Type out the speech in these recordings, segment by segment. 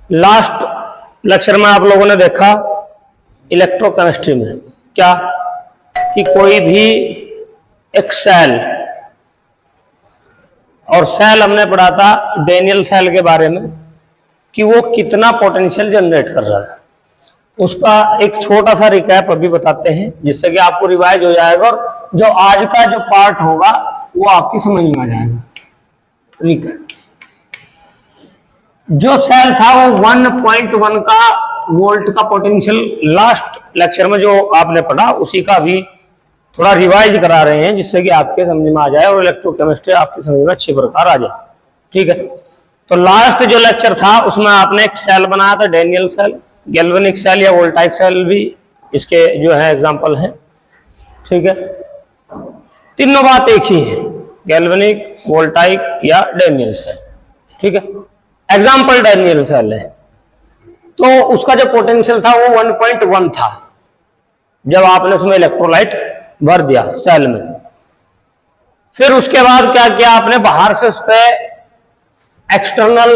Last lecture में आप लोगों ने देखा इलेक्ट्रोकेमिस्ट्री में क्या कि कोई भी एक सेल, और सेल हमने पढ़ा था डेनियल सेल के बारे में कि वो कितना पोटेंशियल जनरेट कर रहा है। उसका एक छोटा सा रिकैप अभी बताते हैं जिससे कि आपको रिवाइज हो जाएगा और जो आज का जो पार्ट होगा वो आपकी समझ में आ जाएगा। रिकैप, जो सेल था वो 1.1 का वोल्ट का पोटेंशियल लास्ट लेक्चर में जो आपने पढ़ा उसी का भी थोड़ा रिवाइज करा रहे हैं जिससे कि आपके समझ में आ जाए और इलेक्ट्रोकेमिस्ट्री आपकी समझ में अच्छी प्रकार आ जाए। ठीक है, तो लास्ट जो लेक्चर था उसमें आपने एक सेल बनाया था डेनियल सेल, गैल्वेनिक सेल या वोल्टाइक सेल भी इसके जो है एग्जांपल हैं। ठीक है, तीनों बात एक ही है, गैल्वेनिक, वोल्टाइक या डेनियल सेल। ठीक है, एग्जांपल डेनियल सेल है तो उसका जो पोटेंशियल था वो 1.1 था जब आपने उसमें इलेक्ट्रोलाइट भर दिया सेल में। फिर उसके बाद क्या किया आपने, बाहर से उस पर एक्सटर्नल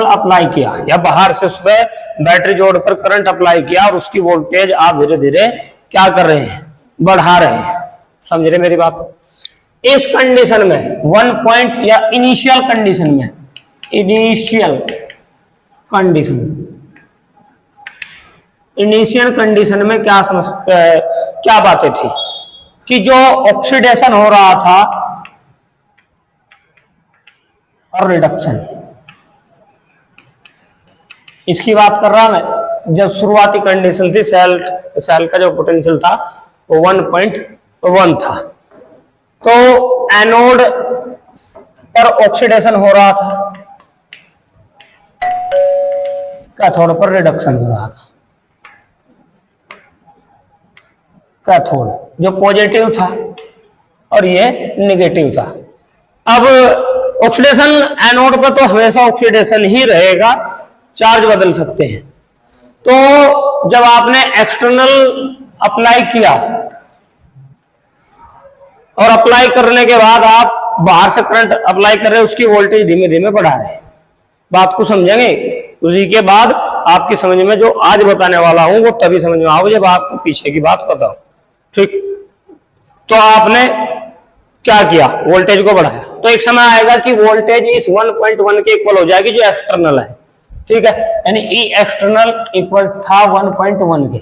अप्लाई किया या बाहर से उस पर बैटरी जोड़कर करंट अप्लाई किया और उसकी वोल्टेज आप धीरे धीरे क्या कर रहे हैं, बढ़ा रहे हैं। समझ रहे मेरी बात? इस कंडीशन में 1 पॉइंट या इनिशियल कंडीशन में क्या बातें थी कि जो ऑक्सीडेशन हो रहा था और रिडक्शन, इसकी बात कर रहा मैं। जब शुरुआती कंडीशन थी सेल का जो पोटेंशियल था वो 1.1 था, तो एनोड पर ऑक्सीडेशन हो रहा था, कैथोड पर रिडक्शन हो रहा था। कैथोड जो पॉजिटिव था और ये नेगेटिव था। अब ऑक्सीडेशन एनोड पर तो हमेशा ऑक्सीडेशन ही रहेगा, चार्ज बदल सकते हैं। तो जब आपने एक्सटर्नल अप्लाई किया और अप्लाई करने के बाद आप बाहर से करंट अप्लाई कर रहे हैं, उसकी वोल्टेज धीमे धीमे बढ़ा रहे हैं। बात को समझेंगे? उसी के बाद आपकी समझ में जो आज बताने वाला हूं वो तभी समझ में आओगे जब आपको पीछे की बात पता हो। ठीक, तो आपने क्या किया, वोल्टेज को बढ़ाया, तो एक समय आएगा कि वोल्टेज इस 1.1 के इक्वल हो जाएगी जो एक्सटर्नल है। ठीक है, यानी ई एक्सटर्नल इक्वल था 1.1 के।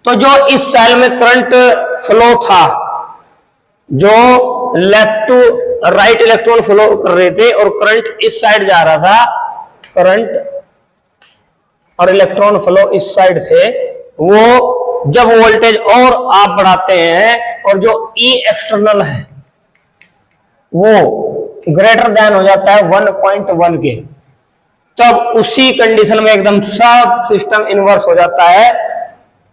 तो जो इस सेल में करंट फ्लो था, जो left to right electron flow कर रहे थे और करंट इस साइड जा रहा था, करंट और इलेक्ट्रॉन फ्लो इस साइड से, वो जब वोल्टेज और आप बढ़ाते हैं और जो ई एक्सटर्नल है वो ग्रेटर देन हो जाता है 1.1 के, तब उसी कंडीशन में एकदम सब सिस्टम इनवर्स हो जाता है।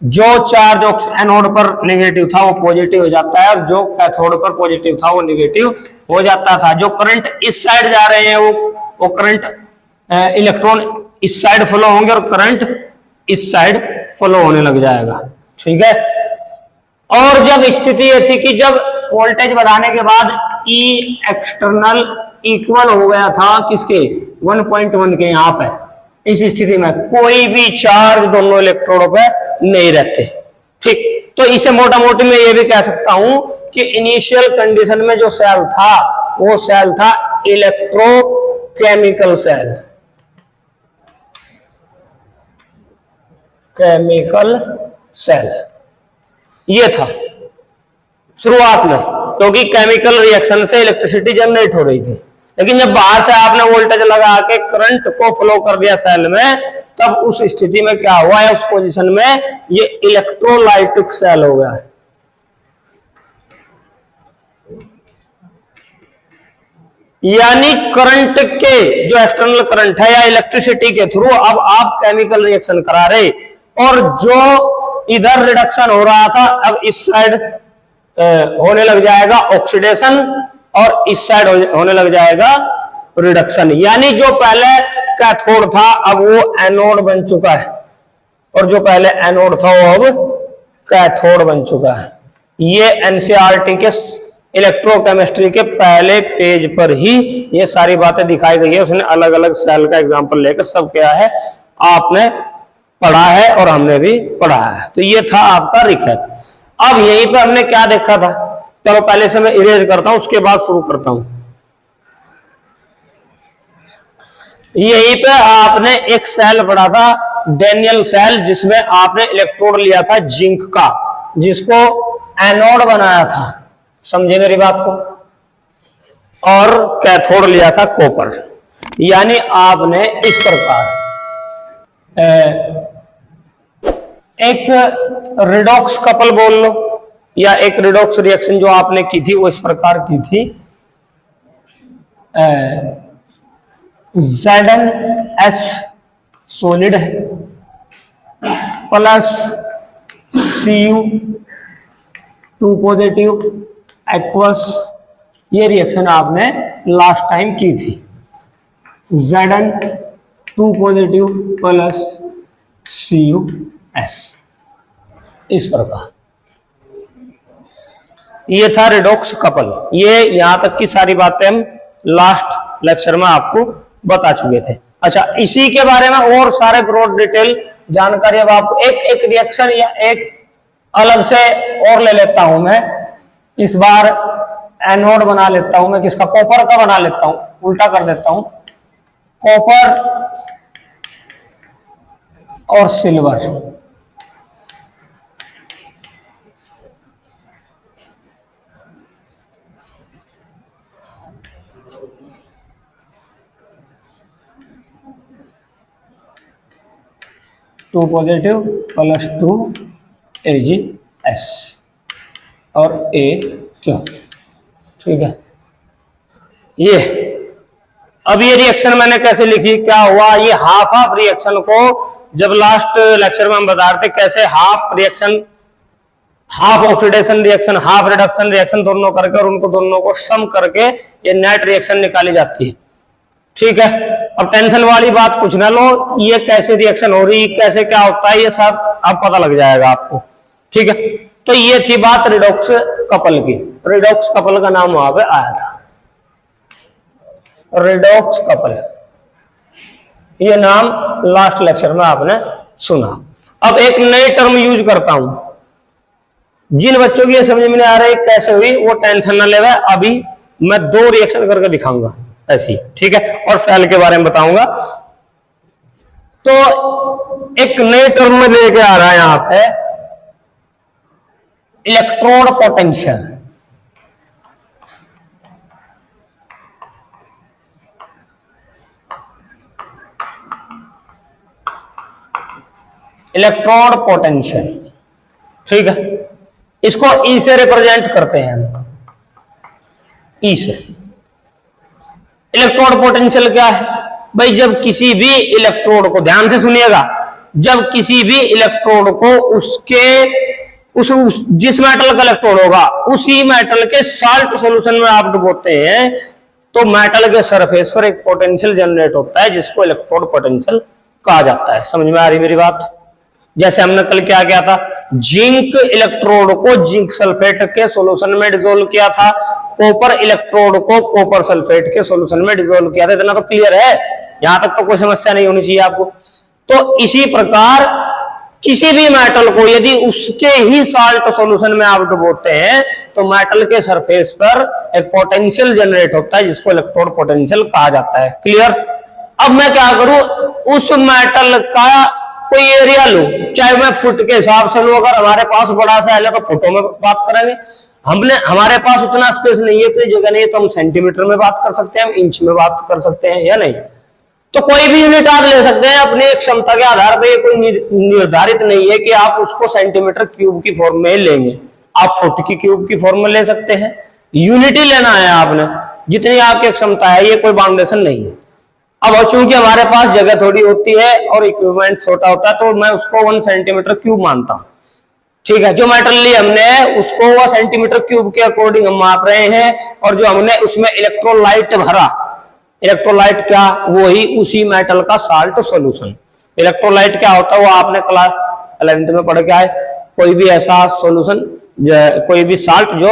जो चार्ज एनोड पर नेगेटिव था वो पॉजिटिव हो जाता है और जो कैथोड पर पॉजिटिव था वो नेगेटिव हो जाता था। जो करंट इस साइड जा रहे हैं वो करंट इलेक्ट्रॉन इस साइड फ्लो होंगे और करंट इस साइड फ्लो होने लग जाएगा। ठीक है, और जब स्थिति ये थी कि जब वोल्टेज बढ़ाने के बाद ई एक्सटर्नल इक्वल हो गया था किसके, 1.1 के, यहां पे इस स्थिति में कोई भी चार्ज दोनों इलेक्ट्रोडों पे नहीं रहते। ठीक, तो इसे मोटा मोटी मैं ये भी कह सकता हूं कि इनिशियल कंडीशन में जो सेल था वो सेल था इलेक्ट्रोकेमिकल सेल, केमिकल सेल ये था शुरुआत में, क्योंकि केमिकल रिएक्शन से इलेक्ट्रिसिटी जनरेट हो रही थी। लेकिन जब बाहर से आपने वोल्टेज लगा के करंट को फ्लो कर दिया सेल में, तब उस स्थिति में क्या हुआ है, उस पोजीशन में ये इलेक्ट्रोलाइटिक सेल हो गया है। यानी करंट के जो एक्सटर्नल करंट है या इलेक्ट्रिसिटी के थ्रू अब आप केमिकल रिएक्शन करा रहे, और जो इधर रिडक्शन हो रहा था अब इस साइड होने लग जाएगा ऑक्सीडेशन और इस साइड होने लग जाएगा रिडक्शन। यानी जो पहले कैथोड था अब वो एनोड बन चुका है और जो पहले एनोड था वो अब कैथोड बन चुका है। ये एनसीईआरटी के इलेक्ट्रोकेमिस्ट्री के पहले पेज पर ही ये सारी बातें दिखाई गई है। उसने अलग अलग सेल का एग्जांपल लेकर सब क्या है आपने पढ़ा है और हमने भी पढ़ा है। तो ये था आपका रिकैप। अब यहीं पे हमने क्या देखा था, चलो पहले से मैं इरेज करता हूं उसके बाद शुरू करता हूं। यहीं पे आपने एक सेल पढ़ा था डैनियल सेल, जिसमें आपने इलेक्ट्रोड लिया था जिंक का, जिसको एनोड बनाया था, समझे मेरी बात को, और कैथोड लिया था कॉपर। यानी आपने इस प्रकार एक रिडॉक्स कपल बोल लो या एक रिडॉक्स रिएक्शन जो आपने की थी वो इस प्रकार की थी, ZnS सॉलिड है प्लस Cu2 पॉजिटिव एक्वस। ये रिएक्शन आपने लास्ट टाइम की थी, Zn2 पॉजिटिव प्लस Cus, इस प्रकार। ये था रिडॉक्स कपल। ये यहां तक की सारी बातें हम लास्ट लेक्चर में आपको बता चुके थे। अच्छा, इसी के बारे में और सारे ब्रॉड डिटेल जानकारी अब आपको एक एक रिएक्शन या एक अलग से और ले लेता हूं मैं। इस बार एनोड बना लेता हूं मैं, किसका, कॉपर का बना लेता हूं, उल्टा कर देता हूं, कॉपर और silver. Two positive plus 2 AgS और AQ, ठीक है। ये अब ये रिएक्शन मैंने कैसे लिखी, क्या हुआ, ये हाफ हाफ रिएक्शन को जब लास्ट लेक्चर में हम बता रहे थे कैसे half reaction, half oxidation reaction, half reduction reaction दोनों करके और उनको दोनों को सम करके ये नेट रिएक्शन निकाली जाती है, ठीक है। अब टेंशन वाली बात कुछ ना लो, ये कैसे रिएक्शन हो रही, कैसे क्या होता है, ये सब अब पता लग जाएगा आपको, ठीक है। तो ये थी बात रिडॉक्स कपल की। रिडॉक्स कपल का नाम वहां पे आया था, रिडॉक्स कपल, ये नाम लास्ट लेक्चर में आपने सुना। अब एक नई टर्म यूज करता हूं, जिन बच्चों की ये समझ में नहीं आ रहा है कैसे हुई वो टेंशन ना लेवे, अभी मैं 2 रिएक्शन करके दिखाऊंगा ऐसी, ठीक है, और सेल के बारे में बताऊंगा। तो एक नई टर्म में लेके आ रहा है यहां पे इलेक्ट्रोड पोटेंशियल। इलेक्ट्रोड पोटेंशियल, ठीक है, इसको ई से रिप्रेजेंट करते हैं हम, ई से। इलेक्ट्रोड पोटेंशियल क्या है भाई, जब किसी भी इलेक्ट्रोड को, ध्यान से सुनिएगा, जब किसी भी इलेक्ट्रोड को जिस मेटल का इलेक्ट्रोड होगा उसी मेटल के साल्ट सॉल्यूशन में आप डुबोते हैं तो मेटल के सरफेस पर एक पोटेंशियल जनरेट होता है जिसको इलेक्ट्रोड पोटेंशियल कहा जाता है। समझ में आ रही मेरी बात? जैसे हमने कल क्या किया था, जिंक इलेक्ट्रोड को जिंक सल्फेट के सॉल्यूशन में डिसोल्व किया था, कॉपर इलेक्ट्रोड को कॉपर सल्फेट के सॉल्यूशन में डिसोल्व किया था। इतना तो क्लियर है, यहां तक तो कोई समस्या नहीं होनी चाहिए आपको। तो इसी प्रकार किसी भी मेटल को यदि उसके ही साल्ट सॉल्यूशन में आप डुबोते हैं तो मेटल के सरफेस पर एक पोटेंशियल जनरेट होता है जिसको इलेक्ट्रोड पोटेंशियल कहा जाता है। क्लियर? अब मैं क्या करूं, उस मेटल का कोई एरिया लूं, चाहे मैं फुट के हिसाब से लूं, अगर हमारे पास बड़ा सा है तो फुटों में बात करेंगे, हमारे पास उतना स्पेस नहीं है, इतनी जगह नहीं है, तो हम सेंटीमीटर में बात कर सकते हैं, हम इंच में बात कर सकते हैं या नहीं। तो कोई भी यूनिट आप ले सकते हैं अपनी एक क्षमता के आधार पर, कोई निर्धारित नहीं है कि आप उसको सेंटीमीटर क्यूब की फॉर्म में लेंगे, आप फुट की क्यूब की फॉर्म में ले सकते हैं। यूनिटी लेना है आपने, जितनी आपकी क्षमता है, ये कोई बाउंडेशन नहीं है। अब चूंकि हमारे पास जगह थोड़ी होती है और इक्विपमेंट छोटा होता है तो मैं उसको 1 सेंटीमीटर क्यूब मानता हूं, ठीक है। जो मेटल ली हमने उसको वो सेंटीमीटर क्यूब के अकॉर्डिंग हम माप रहे हैं, और जो हमने उसमें इलेक्ट्रोलाइट भरा, इलेक्ट्रोलाइट क्या, वो ही उसी मेटल का साल्ट सॉल्यूशन। इलेक्ट्रोलाइट क्या होता है वो आपने क्लास 11th में पढ़ के आए, कोई भी ऐसा सॉल्यूशन, कोई भी साल्ट जो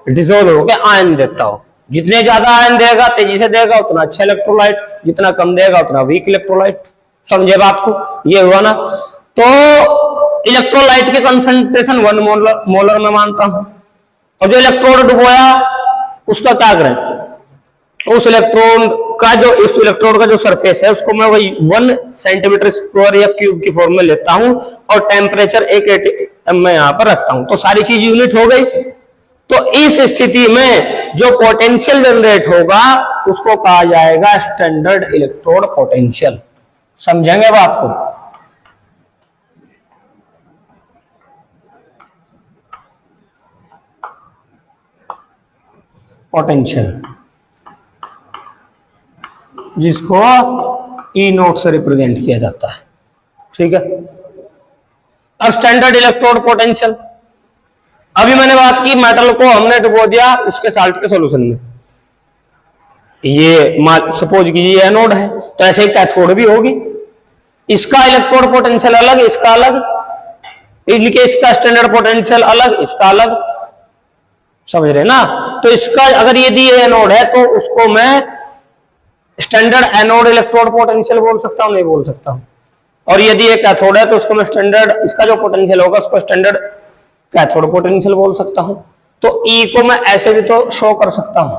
डिसोल्व होकर आयन देता हो। जितने ज्यादा आयन देगा तेजी से देगा उतना अच्छा इलेक्ट्रोलाइट, जितना कम देगा उतना वीक इलेक्ट्रोलाइट। समझे बात को? ये हुआ ना। तो इलेक्ट्रोलाइट के कंसंट्रेशन 1 मोलर में मानता हूं, और जो इलेक्ट्रोड डुबोया उसका क्या करें, उस इलेक्ट्रॉन का जो इस इलेक्ट्रोड का जो सरफेस है उसको मैं वही 1 सेंटीमीटर स्क्वायर या क्यूब की फॉर्म में लेता हूं और टेम्परेचर 1 atm में यहां पर रखता हूं, तो सारी चीज यूनिट हो गई। तो इस स्थिति में जो पोटेंशियल जनरेट होगा उसको कहा जाएगा स्टैंडर्ड इलेक्ट्रोड पोटेंशियल। समझेंगे बात को? पोटेंशियल जिसको ई नोट से रिप्रेजेंट किया जाता है, ठीक है। अब स्टैंडर्ड इलेक्ट्रोड पोटेंशियल, अभी मैंने बात की मेटल को हमने डुबो दिया उसके साल्ट के सॉल्यूशन में, ये सपोज कीजिए एनोड है, तो ऐसे ही कैथोड भी होगी। इसका इलेक्ट्रोड पोटेंशियल अलग, इसका अलग, इनके इसका स्टैंडर्ड पोटेंशियल अलग, इसका अलग। समझ रहे ना? तो इसका अगर यदि ये एनोड है तो उसको मैं स्टैंडर्ड एनोड इलेक्ट्रोड पोटेंशियल बोल सकता हूं, नहीं बोल सकता हूं। और यदि ये कैथोड है तो उसको मैं स्टैंडर्ड, इसका जो पोटेंशियल होगा उसको स्टैंडर्ड कैथोड पोटेंशियल बोल सकता हूं। तो ई को मैं ऐसे भी तो शो कर सकता हूं,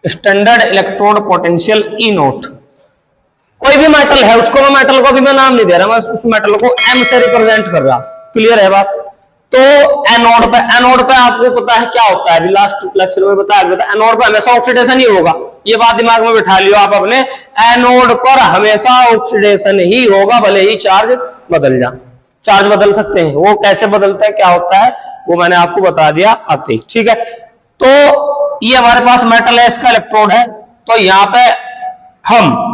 स्टैंडर्ड इलेक्ट्रोड पोटेंशियल ई नोट। कोई भी मेटल है उसको मैं, मेटल को भी मैं नाम नहीं दे रहा, मैं उस मेटल को एम से रिप्रेजेंट कर रहा। क्लियर है बात? तो एनोड पे आपको पता है क्या होता है, अभी लास्ट लेक्चर में बताया, एनोड पे हमेशा ऑक्सीडेशन ही होगा, ये बात दिमाग में बिठा लियो आप अपने। एनोड पर हमेशा ऑक्सीडेशन ही होगा, भले ही चार्ज बदल जाए। चार्ज बदल सकते हैं, वो कैसे बदलता है, क्या होता है, वो मैंने आपको बता दिया आते, ठीक है। तो ये हमारे पास मेटल है, इसका इलेक्ट्रोड है, तो यहां पे हम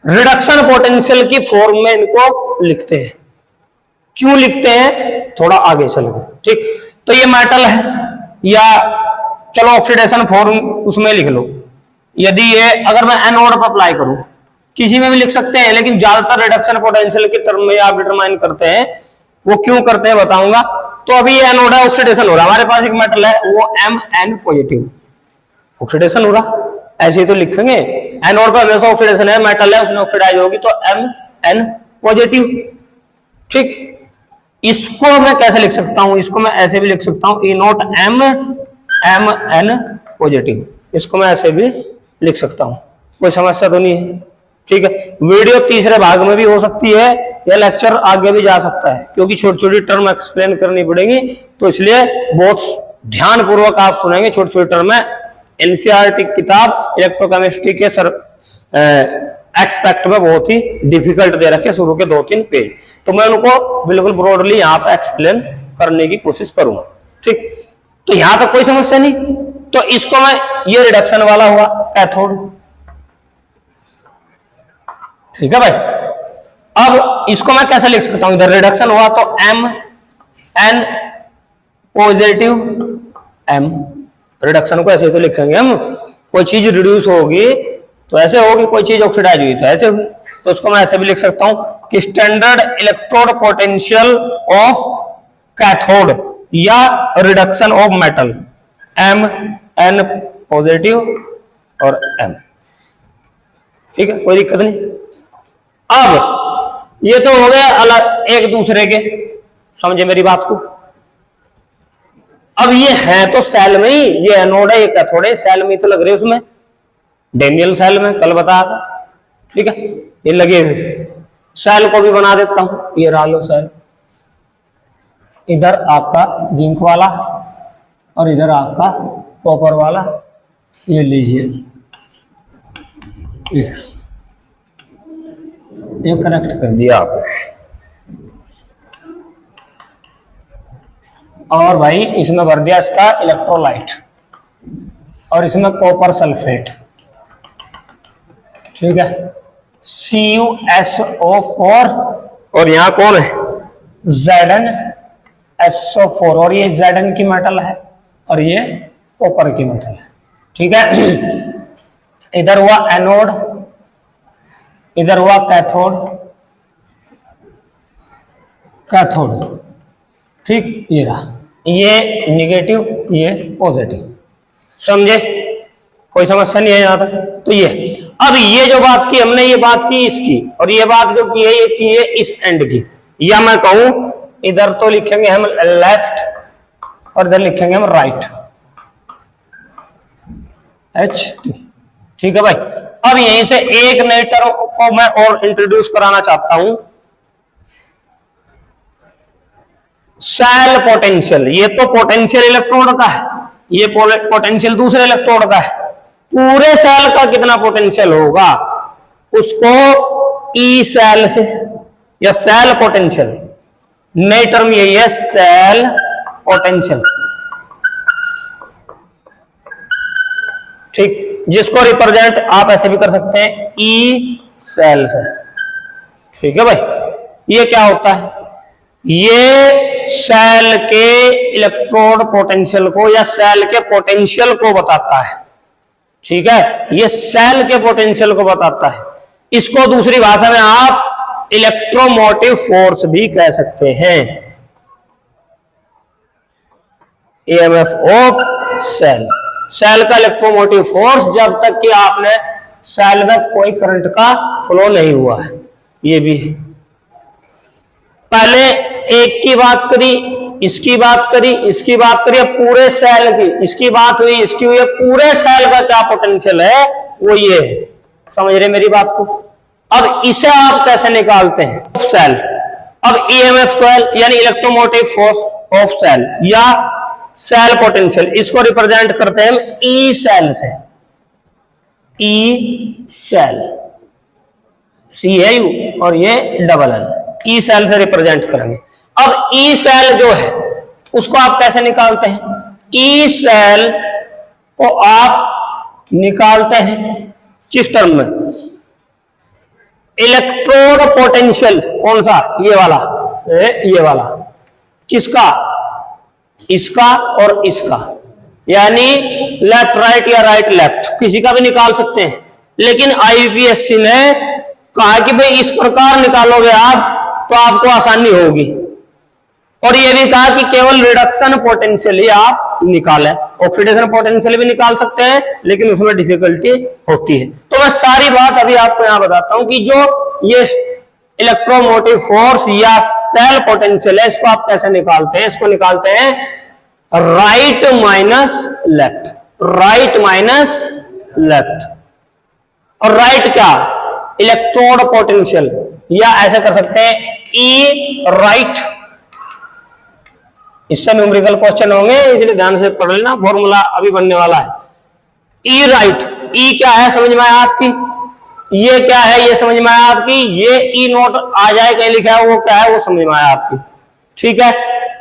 रिडक्शन पोटेंशियल की फॉर्म में इनको लिखते हैं। क्यों लिखते हैं थोड़ा आगे चल गए, ठीक। तो ये मेटल है, या चलो ऑक्सीडेशन फॉर्म उसमें लिख लो। यदि ये अगर मैं एनोड पर अप्लाई करूं, किसी में भी लिख सकते हैं, लेकिन ज्यादातर रिडक्शन पोटेंशियल के टर्म में आप डिटरमाइन करते हैं। वो क्यों करते हैं बताऊंगा। तो अभी ये एनोड है, ऑक्सीडेशन हो रहा है, हमारे पास एक मेटल है वो Mn पॉजिटिव, ऑक्सीडेशन हो रहा, ऐसे ही तो लिखेंगे। एनोड पर हमेशा ऑक्सीडेशन है, मेटल है उसमें ऑक्सीडाइज होगी तो Mn पॉजिटिव, ठीक। इसको मैं कैसे लिख सकता हूं, इसको मैं ऐसे भी लिख सकता हूं, ई नोट Mn पॉजिटिव, इसको मैं ऐसे भी लिख सकता हूं, कोई समस्या तो नहीं है, ठीक है। वीडियो तीसरे भाग में भी हो सकती है, या लेक्चर आगे भी जा सकता है, क्योंकि छोटी छोटी टर्म एक्सप्लेन करनी पड़ेगी, तो इसलिए बहुत ध्यान पूर्वक आप सुनेंगे। छोटी छोटी टर्म में एनसीईआरटी किताब इलेक्ट्रोकेमिस्ट्री के एक्सपेक्ट में बहुत ही डिफिकल्ट दे रखे शुरू के 2-3 पेज, तो मैं उनको बिल्कुल ब्रॉडली यहाँ पे एक्सप्लेन करने की कोशिश करूंगा, ठीक। तो यहां तक कोई समस्या नहीं। तो इसको मैं, ये रिडक्शन वाला हुआ कैथोड, ठीक है भाई। अब इसको मैं कैसे लिख सकता हूं, इधर रिडक्शन हुआ तो Mn पॉजिटिव, M रिडक्शन को ऐसे तो लिखेंगे हम, कोई चीज रिड्यूस होगी तो ऐसे होगी, कोई चीज ऑक्सीडाइज हुई तो ऐसे होगी। तो उसको मैं ऐसे भी लिख सकता हूं कि standard electrode potential of cathode या reduction of metal Mn positive और M, ठीक है, कोई दिक्कत नहीं। अब ये तो हो गया अलग एक दूसरे के, समझे मेरी बात को। अब ये है तो सेल में ही, ये एनोड है, ये कैथोड है, सेल में तो लग रहे उसमें, डेनियल सेल में कल बताया था, ठीक है। ये लगे हुए सेल को भी बना देता हूं, ये रहा लो सेल, इधर आपका जिंक वाला और इधर आपका कॉपर वाला, ये लीजिए, ये कनेक्ट कर दिया आपको। और भाई इसमें भर दिया इसका इलेक्ट्रोलाइट, और इसमें कॉपर सल्फेट, ठीक है, CuSO4, और यहां कौन है ZnSO4, और ये Zn की मेटल है और ये कॉपर की मेटल है, ठीक है। इधर हुआ एनोड, इधर हुआ कैथोड, कैथोड, ठीक, ये रहा। ये निगेटिव, ये पॉजिटिव। समझे? कोई समस्या नहीं है यहां तक? तो ये अब ये जो बात की हमने, ये बात की इसकी, और ये बात जो की है ये की है इस एंड की। या मैं कहूं इधर तो लिखेंगे हम लेफ्ट और इधर लिखेंगे हम राइट, एच टी। ठीक है भाई। अब यहीं से एक नई टर्म को मैं और इंट्रोड्यूस कराना चाहता हूं, सेल पोटेंशियल। ये तो पोटेंशियल इलेक्ट्रोड का है, ये पोटेंशियल दूसरे इलेक्ट्रोड का है। पूरे सेल का कितना पोटेंशियल होगा उसको ई सेल से, या सेल पोटेंशियल, नई टर्म यही है सेल पोटेंशियल। ठीक, जिसको रिप्रेजेंट आप ऐसे भी कर सकते हैं ई सेल से। ठीक है भाई। ये क्या होता है? ये सेल के इलेक्ट्रोड पोटेंशियल को या सेल के पोटेंशियल को बताता है। ठीक है, ये सेल के पोटेंशियल को बताता है। इसको दूसरी भाषा में आप इलेक्ट्रोमोटिव फोर्स भी कह सकते हैं, ईएमएफ ऑफ सेल। सेल का इलेक्ट्रोमोटिव फोर्स जब तक कि आपने सेल में कोई करंट का फ्लो नहीं हुआ है। ये भी पहले एक की बात करी, इसकी बात करी, इसकी बात करी, अब पूरे सेल की, इसकी बात हुई, इसकी हुई, पूरे सेल का क्या पोटेंशियल है वो ये है। समझ रहे मेरी बात को? अब इसे आप कैसे निकालते हैं? सेल। अब ईएमएफ सेल यानी इलेक्ट्रोमोटिव फोर्स ऑफ सेल या सेल पोटेंशियल, इसको रिप्रेजेंट करते हैं हम ई सेल से। ई सेल, सी है यू और ये डबल एल, ई सेल से रिप्रेजेंट करेंगे। अब ई सेल जो है उसको आप कैसे निकालते हैं? ई सेल को आप निकालते हैं किस टर्म में? Electrode potential. कौन सा? ये वाला, ये वाला। किसका? इसका और इसका, यानी लेफ्ट राइट या राइट लेफ्ट, किसी का भी निकाल सकते हैं। लेकिन आईपीएससी ने कहा कि भाई इस प्रकार निकालोगे आप तो आपको आसानी होगी, और ये भी कहा कि केवल रिडक्शन पोटेंशियल ही आप निकालें। ऑक्सीडेशन पोटेंशियल भी निकाल सकते हैं लेकिन उसमें डिफिकल्टी होती है। तो मैं सारी बात अभी आपको यहां बताता हूं कि जो ये इलेक्ट्रोमोटिव फोर्स या सेल पोटेंशियल है इसको आप कैसे निकालते हैं। इसको निकालते हैं right minus left, right minus left. और राइट क्या? इलेक्ट्रोड पोटेंशियल, या ऐसे कर सकते हैं ई राइट। इससे न्यूमेरिकल क्वेश्चन होंगे इसलिए ध्यान से पढ़ लेना, फॉर्मूला अभी बनने वाला है। ई राइट, ई क्या है समझ में आया आपकी? ये क्या है ये समझ में आया आपकी? ये ई नोट आ जाए कहीं लिखा है वो क्या है वो समझ में आया आपकी? ठीक है,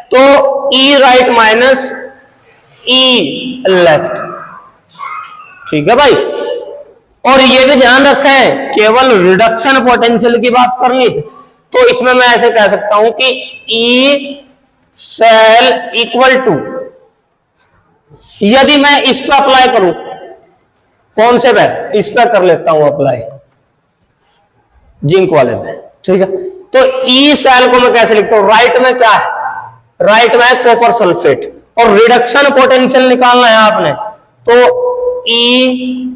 तो ई राइट माइनस ई लेफ्ट। ठीक है भाई। और ये भी ध्यान रखें केवल रिडक्शन पोटेंशियल की बात करनी, तो इसमें मैं ऐसे कह सकता हूं कि ई सेल इक्वल टू, यदि मैं इस पर अप्लाई करूं, कौन से पे? इस पर कर लेता हूं अप्लाई, जिंक वाले में। ठीक है, तो ई सेल को मैं कैसे लिखता हूं? राइट में क्या है? राइट में है कॉपर सल्फेट, और रिडक्शन पोटेंशियल निकालना है आपने, तो E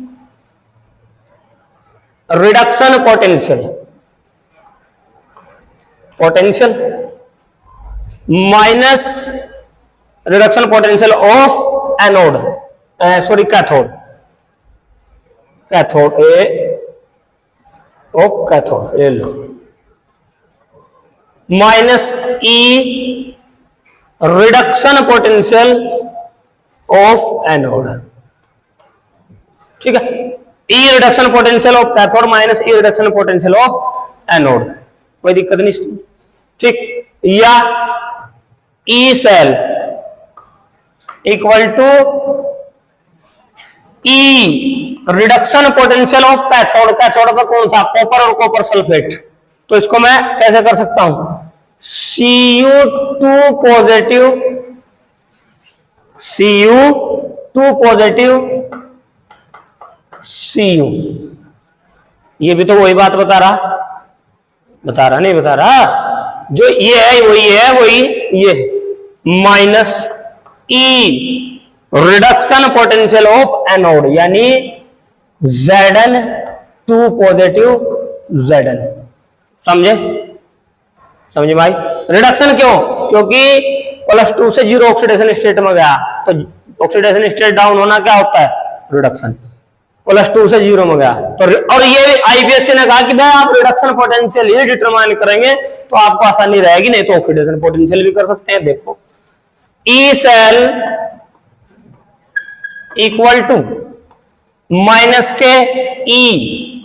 reduction potential, potential minus reduction potential of anode, sorry cathode, cathode ए ओ कैथोड ले लो, minus E reduction potential of anode. ठीक है, E reduction potential of cathode minus E reduction potential of anode, कोई दिक्कत नहीं। ठीक, या E cell equal to E reduction potential of cathode, cathode का कौन था? कॉपर और कॉपर सल्फेट। तो इसको मैं कैसे कर सकता हूं? Cu2 positive, Cu2 positive, Cu, ये भी तो वही बात बता रहा नहीं बता रहा, जो ये है वही है, वही ये minus E reduction potential of anode, यानी Zn 2 पॉजिटिव Zn। समझे? समझे भाई? रिडक्शन क्यों? क्योंकि +2 से 0 ऑक्सीडेशन स्टेट में गया, तो ऑक्सीडेशन स्टेट डाउन होना क्या होता है? रिडक्शन। +2 से 0 में गया तो, और ये आईपीएससी ने कहा कि भाई आप रिडक्शन पोटेंशियल ही डिटरमाइन करेंगे तो आपको आसानी रहेगी, नहीं तो ऑक्सीडेशन पोटेंशियल भी कर सकते हैं। देखो E cell equal to minus के ई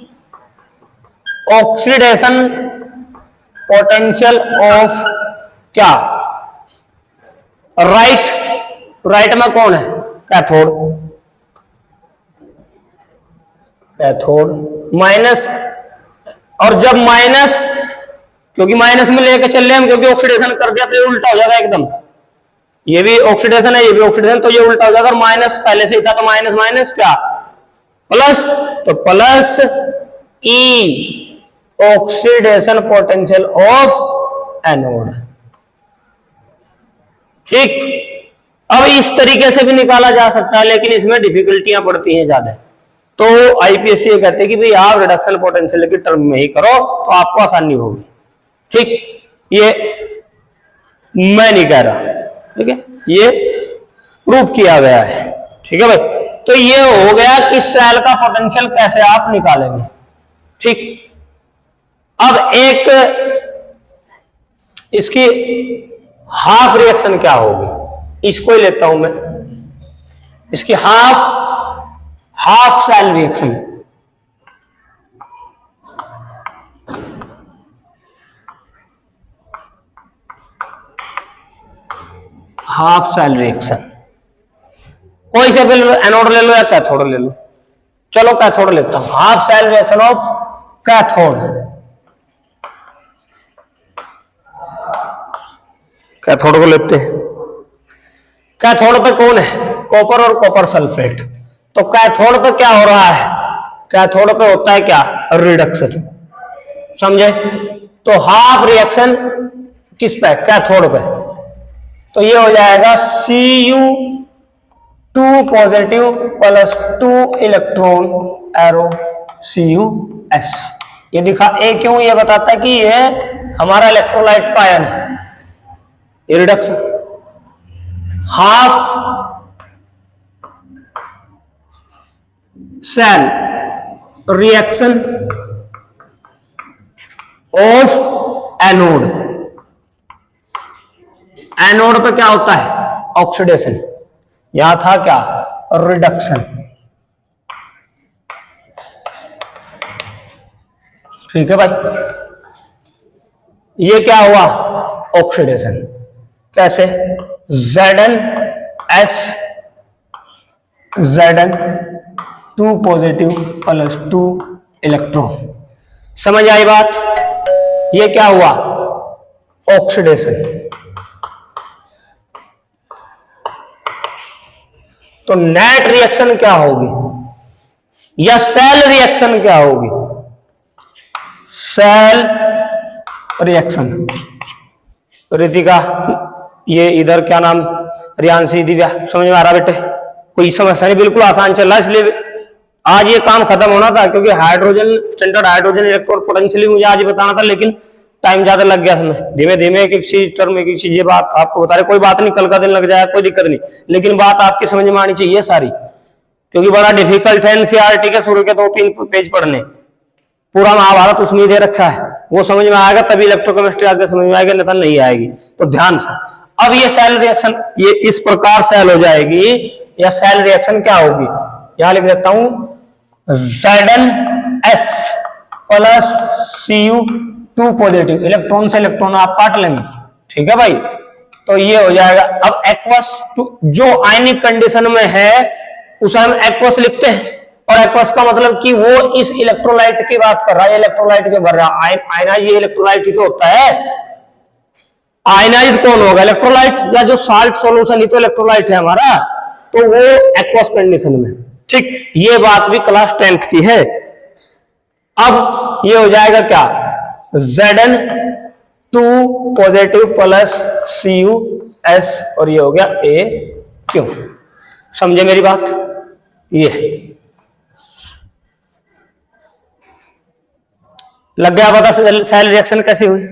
ऑक्सीडेशन पोटेंशियल ऑफ क्या? राइट में कौन है? कैथोड। कैथोड माइनस, और जब माइनस, क्योंकि माइनस में लेके चल रहे हम, क्योंकि ऑक्सीडेशन कर दिया तो ये उल्टा हो जाएगा एकदम। ये भी ऑक्सीडेशन है, ये भी ऑक्सीडेशन, तो ये उल्टा हो जाएगा। माइनस पहले से ही था तो माइनस माइनस क्या? प्लस, तो plus E oxidation potential of anode. ठीक, अब इस तरीके से भी निकाला जा सकता है, लेकिन इसमें डिफिकल्टियां पड़ती हैं ज्यादा। तो आईपीएससी ये कहते हैं कि भाई आप रिडक्शन पोटेंशियल की टर्म में ही करो तो आपको आसानी होगी। ठीक, ये मैं नहीं कह रहा, ठीक है, ये प्रूफ किया गया है। ठीक है भाई, तो ये हो गया कि सेल का पोटेंशियल कैसे आप निकालेंगे। ठीक, अब एक इसकी हाफ रिएक्शन क्या होगी, इसको ही लेता हूं मैं। इसकी half cell reaction, half cell reaction, कोई से भी एनोड ले लो या कैथोड ले लो। चलो कैथोड लेता हूं। Half cell reaction of cathode, cathode को लेते हैं। कैथोड पे कौन है? कॉपर और कॉपर सल्फेट। तो कैथोड पे क्या हो रहा है? कैथोड पे होता है क्या? रिडक्शन। समझे? तो हाफ रिएक्शन किस पे? कैथोड पे। तो ये हो जाएगा Cu2 positive plus 2 electron arrow Cus। ये दिखा ए क्यों? ये बताता है कि ये हमारा इलेक्ट्रोलाइट का आयन है, ये reduction. Half cell reaction of anode. Anode पे क्या होता है? ऑक्सीडेशन। यहां था क्या? रिडक्शन। ठीक है भाई, ये क्या हुआ? ऑक्सीडेशन। कैसे? Zn 2 positive plus 2 electron. समझ आई बात? ये क्या हुआ? ऑक्सीडेशन। तो नेट रिएक्शन क्या होगी या सेल रिएक्शन क्या होगी? Cell reaction. रितिका, ये इधर क्या नाम, रियांशी, दिव्या, समझ में आ रहा बेटे? कोई समस्या नहीं, बिल्कुल आसान चल रहा है। इसलिए आज ये काम खत्म होना था, क्योंकि hydrogen, standard hydrogen electrode potential मुझे आज बताना था, लेकिन टाइम ज्यादा लग गया समय। धीमे धीमे एक एक चीज टर्म, एक एक चीज, ये बात आपको बता रहे। कोई बात नहीं, कल का दिन लग जाए, कोई दिक्कत नहीं, लेकिन बात आपकी समझ में आनी चाहिए सारी, क्योंकि बड़ा डिफिकल्ट है एनसीईआरटी के शुरू के 2-3 पेज पढ़ने। पूरा महाभारत उसमें दे रखा है, वो समझ में आएगा तभी इलेक्ट्रोकेमिस्ट्री आगे समझ में आएगी, नहीं नहीं आएगी। तो ध्यान से, अब ये सेल रिएक्शन, ये इस प्रकार सेल हो जाएगी, या सेल रिएक्शन क्या होगी? यहां लिख देता हूं, Zn(S) plus Cu2 positive, electron से इलेक्ट्रॉन आप काट लेंगे। ठीक है भाई, तो ये हो जाएगा। अब एक्वस जो आयनिक कंडीशन में है उसे हम एक्वस लिखते हैं, और एक्वस का मतलब कि वो इस इलेक्ट्रोलाइट की बात कर रहा है, इलेक्ट्रोलाइट जो भर रहा है। आयनाइज ये इलेक्ट्रोलाइट ही तो होता है। आयनाइज कौन होगा? इलेक्ट्रोलाइट, या जो साल्ट सॉल्यूशन ही तो इलेक्ट्रोलाइट है हमारा, तो वो एक्वस कंडीशन में। ठीक, ये बात भी क्लास 10th की है। अब ये हो जाएगा क्या? Zn 2 पॉजिटिव प्लस Cus, और ये हो गया क्यों। समझे मेरी बात। ये लग गया पता सेल रिएक्शन कैसे हुई।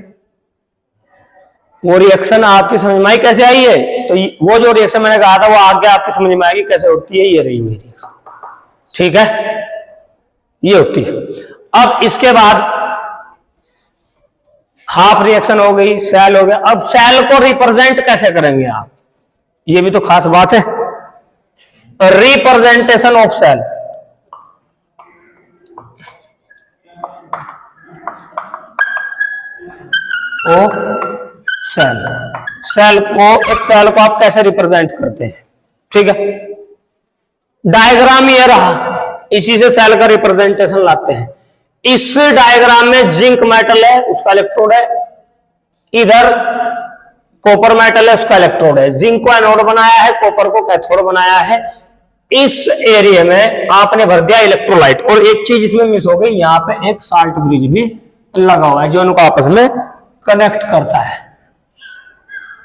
वो रिएक्शन आपकी समझ में आई कैसे आई है। तो वो जो रिएक्शन मैंने कहा था वो आगे आपकी समझ में आएगी कैसे होती है। ये रही हुई रिएक्शन, ठीक है, ये होती है। अब इसके बाद हाफ रिएक्शन हो गई, सेल हो गया। अब सेल को रिप्रेजेंट कैसे करेंगे आप, ये भी तो खास बात है। Representation of cell, oh cell, cell को, एक सेल को आप कैसे रिप्रेजेंट करते हैं, ठीक है। डायग्राम ये रहा, इसी से सेल का रिप्रेजेंटेशन लाते हैं। इस डायग्राम में जिंक मेटल है, उसका इलेक्ट्रोड है, इधर कॉपर मेटल है, उसका इलेक्ट्रोड है। जिंक को एनोड बनाया है, कॉपर को कैथोड बनाया है। इस एरिया में आपने भर दिया इलेक्ट्रोलाइट। और एक चीज इसमें मिस हो गई, यहां पे एक साल्ट ब्रिज भी लगा हुआ है जो उनको आपस में कनेक्ट करता है,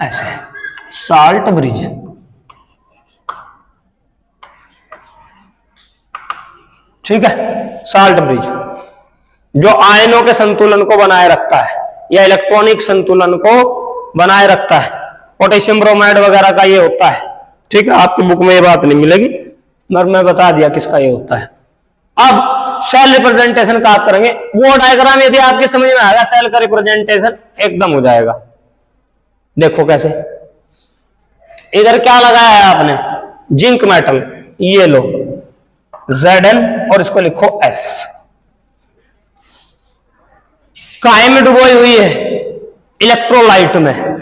ऐसे साल्ट ब्रिज। ठीक है, साल्ट ब्रिज जो आयनों के संतुलन को बनाए रखता है या इलेक्ट्रॉनिक संतुलन को बनाए रखता है। पोटेशियम ब्रोमाइड वगैरह का ये होता है, ठीक है। आपकी बुक में ये बात नहीं मिलेगी, मगर मैं बता दिया किसका ये होता है। अब सेल रिप्रेजेंटेशन का आप करेंगे, वो डायग्राम यदि आपके समझ में आएगा सेल का रिप्रेजेंटेशन एकदम हो जाएगा। देखो कैसे, इधर क्या लगाया है आपने, जिंक मेटल, ये लो Zn और इसको लिखो S। काहे में डुबोई हुई है, इलेक्ट्रोलाइट में,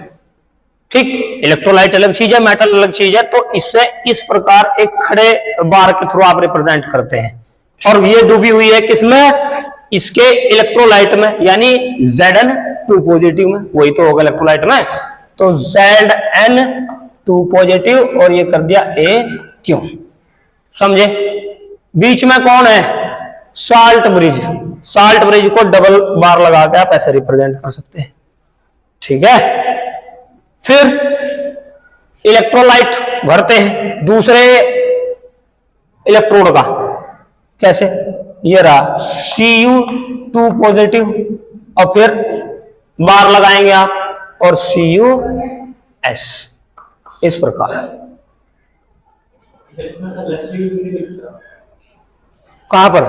ठीक। इलेक्ट्रोलाइट अलग चीज है, मेटल अलग चीज है। तो इससे इस प्रकार एक खड़े बार के थ्रू आप रिप्रेजेंट करते हैं। और ये डूबी हुई है किसमें, इसके इलेक्ट्रोलाइट में, यानी Zn2 पॉजिटिव में, वही तो होगा इलेक्ट्रोलाइट में। तो Zn2 पॉजिटिव और ये कर दिया A क्यों, समझे। बीच में कौन है, साल्ट ब्रिज। साल्ट ब्रिज को डबल बार लगा के आप ऐसे रिप्रेजेंट कर सकते हैं, ठीक है। फिर इलेक्ट्रोलाइट भरते हैं दूसरे इलेक्ट्रोड का, कैसे, ये रहा Cu2 पॉजिटिव और फिर बार लगाएंगे आप और Cus, इस प्रकार। कहां पर,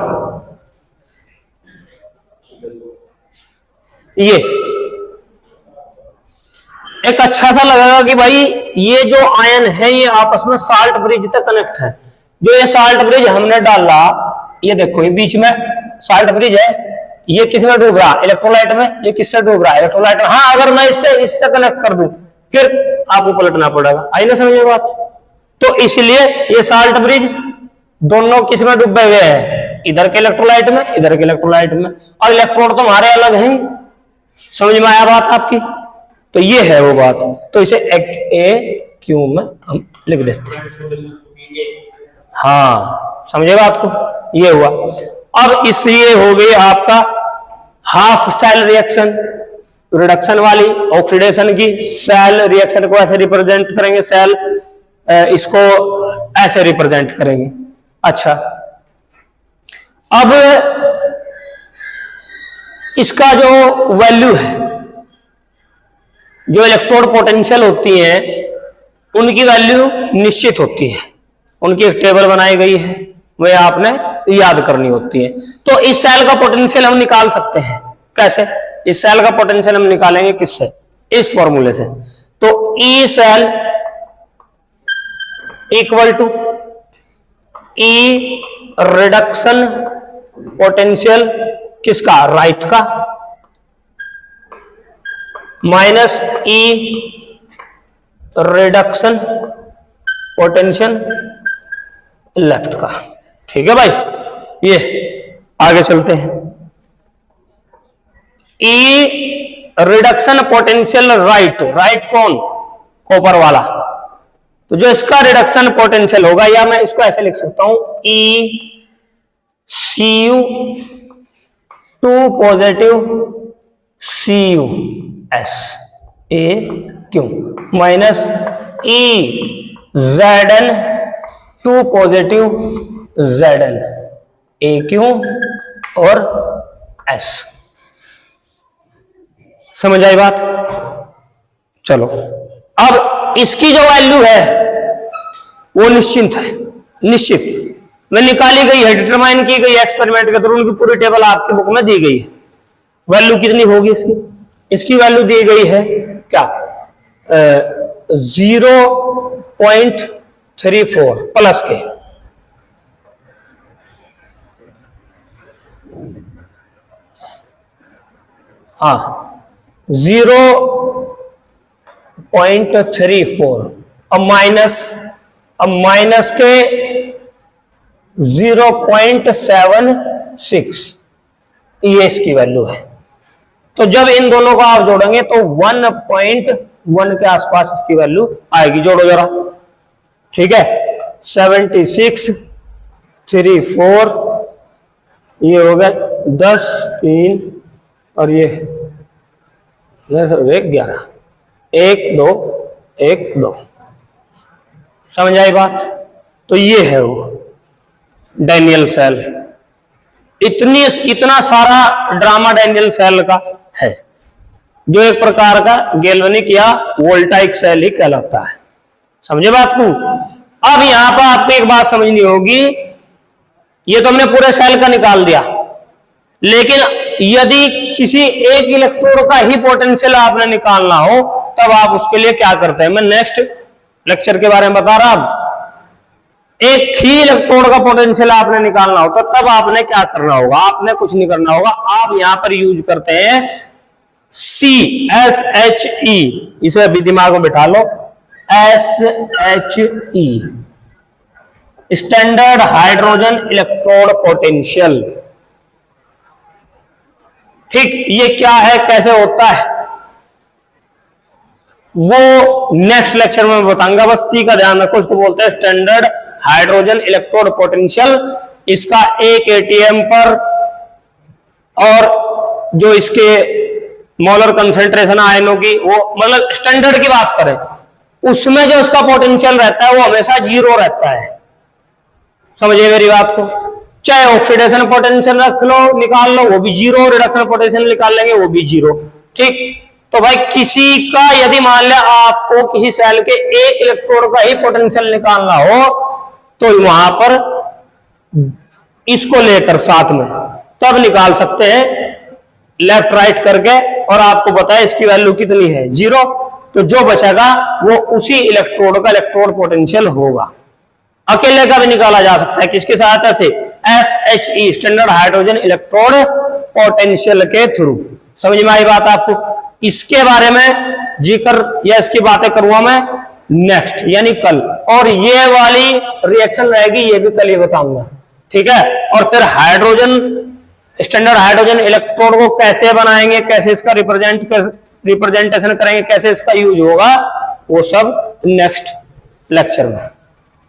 ये एक अच्छा सा लगेगा कि भाई ये जो आयन है ये आपस में साल्ट ब्रिज तक कनेक्ट है। जो ये साल्ट ब्रिज हमने डाला, ये देखो ये बीच में साल्ट ब्रिज है, ये किस में डूब रहा, इलेक्ट्रोलाइट में। ये किससे डूब रहा है, इलेक्ट्रोलाइट में। हाँ, अगर मैं इससे कनेक्ट कर दूं फिर आपको पलटना पड़ेगा। आई ना समझे बात। तो इसलिए ये साल्ट ब्रिज दोनों किस में डूबे हुए हैं, इधर के इलेक्ट्रोलाइट में, इधर के इलेक्ट्रोलाइट में। और इलेक्ट्रोड तो हमारे अलग हैं, समझ में आया बात आपकी। तो ये है वो बात। तो इसे ए क्यू में हम लिख देते हैं। हाँ, समझे बात को, ये हुआ। अब इसलिए हो गई आपका हाफ सेल रिएक्शन, रिडक्शन वाली, ऑक्सीडेशन की। सेल रिएक्शन को ऐसे रिप्रेजेंट करेंगे, सेल इसको ऐसे रिप्रेजेंट करेंगे। अच्छा, अब इसका जो वैल्यू है, जो इलेक्ट्रोड पोटेंशियल होती है उनकी वैल्यू निश्चित होती है। उनकी एक टेबल बनाई गई है, वह आपने याद करनी होती है। तो इस सेल का पोटेंशियल हम निकाल सकते हैं। कैसे, इस सेल का पोटेंशियल हम निकालेंगे किससे, इस फॉर्मूले से। तो E cell equal to E reduction potential किसका, राइट का, minus E reduction potential left का। ठीक है भाई, ये आगे चलते हैं। E reduction potential right, right कौन, कॉपर वाला। तो जो इसका रिडक्शन पोटेंशियल होगा, या मैं इसको ऐसे लिख सकता हूं, E Cu2 positive Cus A Q minus E Zn two positive Zn AQ और S। समझ आई बात? चलो अब इसकी जो वैल्यू है वो निश्चित में निकाली गई है, डिटरमाइन की गई एक्सपेरिमेंट के थ्रू, उनकी पूरी टेबल आपकी बुक में दी गई है। वैल्यू कितनी होगी इसकी वैल्यू दी गई है क्या 0.34 प्लस के। हाँ 0.34 अब माइनस के 0.76 ये इसकी वैल्यू है। तो जब इन दोनों को आप जोड़ेंगे तो 1.1 के आसपास इसकी वैल्यू आएगी। जोड़ो जरा, ठीक है। 76.34 ये हो गया 10 3 और ये 11 1 2 1 2। समझ आई बात? तो ये है वो डैनियल सेल। इतना सारा ड्रामा डैनियल सेल का है, जो एक प्रकार का गैल्वेनिक या वोल्टाइक सेल ही कहलाता है। समझे बात को? अब यहां पर आपको एक बात समझनी होगी, ये तो हमने पूरे सेल का निकाल दिया, लेकिन यदि किसी एक इलेक्ट्रोड का ही पोटेंशियल आपने निकालना हो तब आप उसके लिए क्या करते हैं, मैं नेक्स्ट लेक्चर के बारे में बता रहा हूं। एक ही इलेक्ट्रोड का पोटेंशियल आपने निकालना हो तो तब आपने क्या करना होगा, आपने कुछ नहीं करना होगा। आप यहां पर यूज करते हैं SHE, इसे अभी दिमाग में बिठा लो, SHE standard hydrogen electrode potential. ठीक, ये क्या है, कैसे होता है, वो नेक्स्ट लेक्चर में बताऊंगा। बस सी का ध्यान रखो, इसको बोलते हैं स्टैंडर्ड हाइड्रोजन इलेक्ट्रोड पोटेंशियल। इसका 1 ATM पर और जो इसके मोलर कंसेंट्रेशन आयनों की, वो मतलब स्टैंडर्ड की बात करें, उसमें जो उसका पोटेंशियल रहता है वो हमेशा 0 रहता है। समझिए मेरी बात को? चाहे ऑक्सीडेशन पोटेंशियल रख लो, निकाल लो, वो भी 0, रिडक्शन पोटेंशियल निकाल लेंगे वो भी 0। ठीक, तो भाई किसी का यदि मान लिया आपको किसी सेल के एक इलेक्ट्रोड का ही पोटेंशियल निकालना हो तो वहां पर इसको लेकर साथ में तब निकाल सकते हैं लेफ्ट राइट करके, और आपको बताए इसकी वैल्यू कितनी है 0। तो जो बचेगा वो उसी इलेक्ट्रोड का इलेक्ट्रोड पोटेंशियल होगा। अकेले का भी निकाला जा सकता है, किसकी सहायता से, SHE standard hydrogen electrode potential के थ्रू। समझ में आई बात आपको? इसके बारे में जिक्र या इसकी बातें करूंगा मैं नेक्स्ट यानी कल, और ये वाली रिएक्शन रहेगी ये भी कल ही बताऊंगा। ठीक है, और फिर हाइड्रोजन स्टैंडर्ड हाइड्रोजन इलेक्ट्रोड को कैसे बनाएंगे, कैसे इसका रिप्रेजेंटेशन करेंगे, कैसे इसका यूज होगा, वो सब नेक्स्ट लेक्चर में।